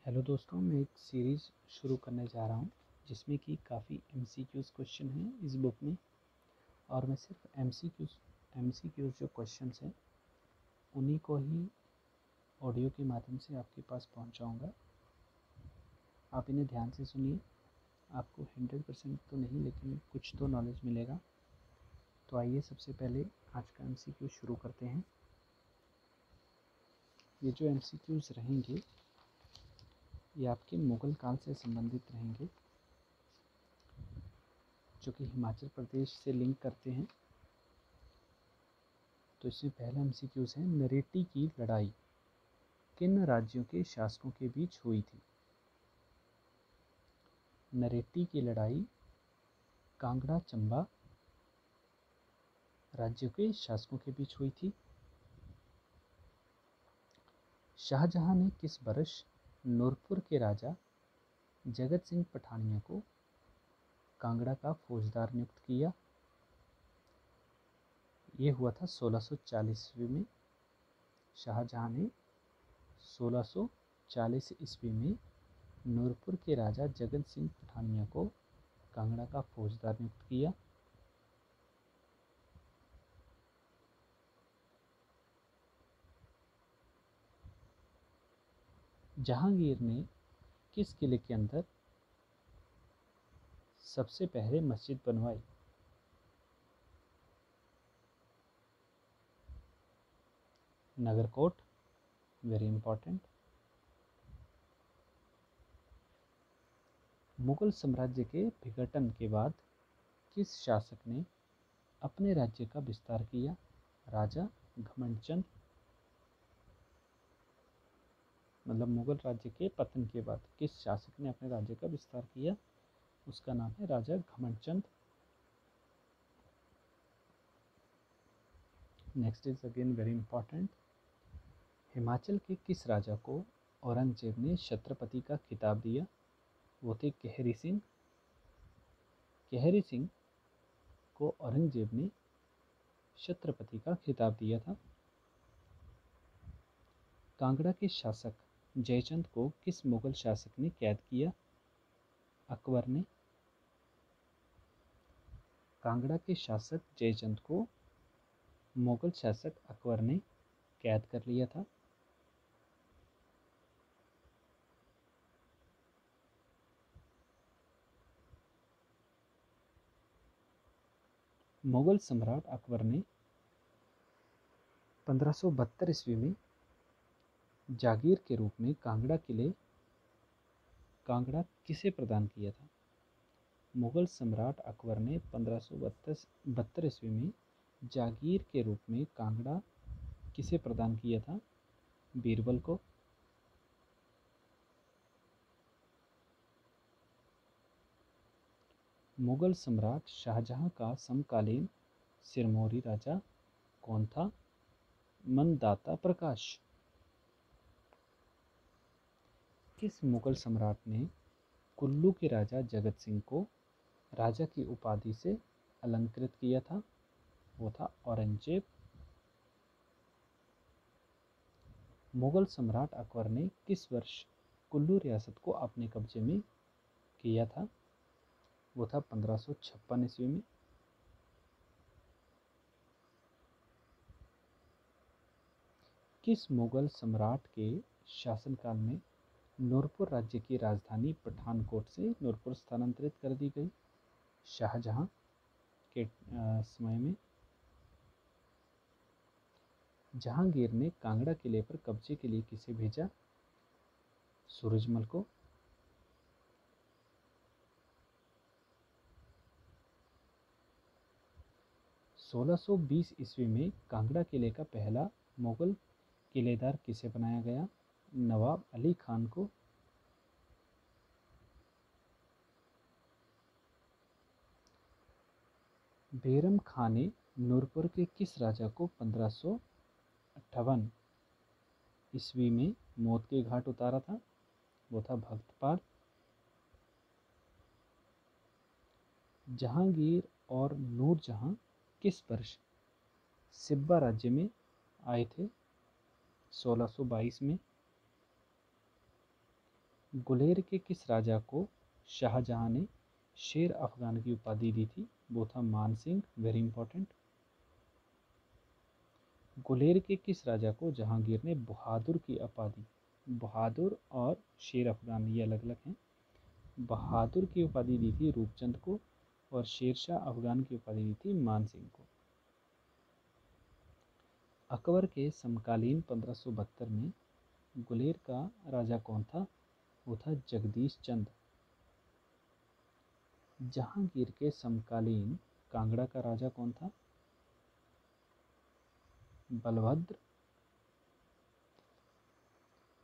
Hello दोस्तों, मैं एक सीरीज़ शुरू करने जा रहा हूँ जिसमें कि काफ़ी एमसीक्यूज़ क्वेश्चन हैं इस बुक में। और मैं सिर्फ एमसीक्यूज़ जो क्वेश्चंस हैं उन्हीं को ही ऑडियो के माध्यम से आपके पास पहुँचाऊँगा। आप इन्हें ध्यान से सुनिए। आपको 100% तो नहीं, लेकिन कुछ तो नॉलेज मिलेगा। तो आइए सबसे पहले आज का एमसीक्यू शुरू करते हैं। ये जो एमसीक्यूज़ रहेंगे ये आपके मुग़ल काल से संबंधित रहेंगे, जो कि हिमाचल प्रदेश से लिंक करते हैं। तो इसमें पहला एमसीक्यूज़ है, नरेटी की लड़ाई किन राज्यों के शासकों के बीच हुई थी? नरेटी की लड़ाई कांगड़ा चंबा राज्यों के शासकों के बीच हुई थी। शाहजहां ने किस वर्ष नूरपुर के राजा जगत सिंह पठानिया को कांगड़ा का फौजदार नियुक्त किया? ये हुआ था 1640 ईस्वी में। शाहजहां ने 1640 ईस्वी में नूरपुर के राजा जगत सिंह पठानिया को कांगड़ा का फौजदार नियुक्त किया। जहांगीर ने किस किले के अंदर सबसे पहले मस्जिद बनवाई? Nagarkot, very important. मुगल साम्राज्य के विघटन के बाद किस शासक ने अपने राज्य का विस्तार किया? राजा घमंडचंद। मतलब मुगल राज्य के पतन के बाद किस शासक ने अपने राज्य का विस्तार किया? उसका नाम है राजा Ghamandchand. Next is again very important. Himachal के किस राजा को औरंगजेब ने छत्रपति का खिताब दिया? वो थे केहरी सिंह। केहरी सिंह को औरंगजेब ने छत्रपति का खिताब दिया था। कांगड़ा के शासक जयचंद को किस मुगल शासक ने कैद किया? अकबर ने। कांगड़ा के शासक जयचंद को मुगल शासक अकबर ने कैद कर लिया था। मुगल सम्राट अकबर ने 1572 ईस्वी में जागीर के रूप में कांगड़ा किसे प्रदान किया था? मुगल सम्राट अकबर ने 1572 ईस्वी में जागीर के रूप में कांगड़ा किसे प्रदान किया था? बीरबल को। मुगल सम्राट शाहजहां का समकालीन सिरमौरी राजा कौन था? मनदाता प्रकाश। किस मुगल सम्राट ने कुल्लू के राजा जगत सिंह को राजा की उपाधि से अलंकृत किया था? वो था औरंगजेब। मुगल सम्राट अकबर ने किस वर्ष कुल्लू रियासत को अपने कब्जे में किया था? वो था 1556 ईस्वी में। किस मुगल सम्राट के शासनकाल में नूरपुर राज्य की राजधानी पठानकोट से नूरपुर स्थानांतरित कर दी गई? शाहजहां के समय में। जहांगीर ने कांगड़ा किले पर कब्जे के लिए किसे भेजा? सूरजमल को। 1620 ईस्वी में कांगड़ा किले का पहला मुगल किलेदार किसे बनाया गया? नवाब अली खान को। बैरम खां ने नूरपुर के किस राजा को 1558 ईस्वी में मौत के घाट उतारा था? वो था भक्तपाल। जहांगीर और नूरजहां किस वर्ष सिब्बा राज्य में आए थे? 1622 में। गुलेर के किस राजा को शाहजहां ने शेर अफगान की उपाधि दी थी? वो था मान सिंह, वेरी इंपॉर्टेंट। गुलेर के किस राजा को जहांगीर ने बहादुर की उपाधि, बहादुर और शेर अफगान ये अलग अलग हैं, बहादुर की उपाधि दी थी रूपचंद को और शेरशाह अफगान की उपाधि दी थी मान सिंह को। अकबर के समकालीन 1572 में गुलेर का राजा कौन था? वो था जगदीश चंद। जहांगीर के समकालीन कांगड़ा का राजा कौन था? बलभद्र।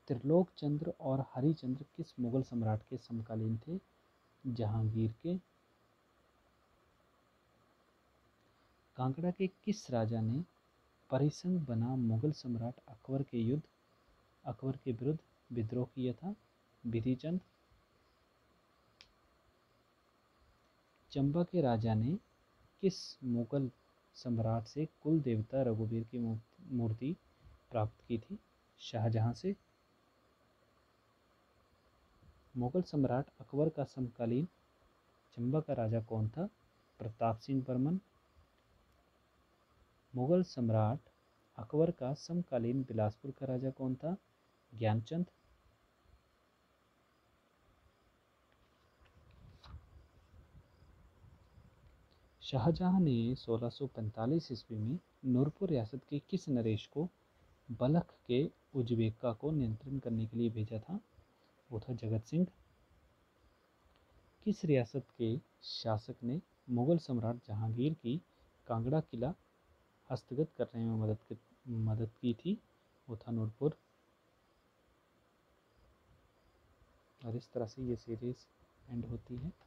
त्रिलोक चंद्र और हरिचंद्र किस मुगल सम्राट के समकालीन थे? जहांगीर के। कांगड़ा के किस राजा ने परिसंग बना मुगल सम्राट अकबर के विरुद्ध विद्रोह किया था? बिधिचंद। चंबा के राजा ने किस मुगल सम्राट से कुल देवता रघुवीर की मूर्ति प्राप्त की थी? शाहजहां से। मुगल सम्राट अकबर का समकालीन चंबा का राजा कौन था? प्रताप सिंह बर्मन। मुगल सम्राट अकबर का समकालीन बिलासपुर का राजा कौन था? ज्ञानचंद। शाहजहां ने 1645 ईस्वी में नूरपुर रियासत के किस नरेश को बलख के उज्बेका को नियंत्रण करने के लिए भेजा था? वो था जगत सिंह। किस रियासत के शासक ने मुगल सम्राट जहांगीर की कांगड़ा किला हस्तगत करने में मदद की थी? वो था नूरपुर। और इस तरह से ये सीरीज़ एंड होती है।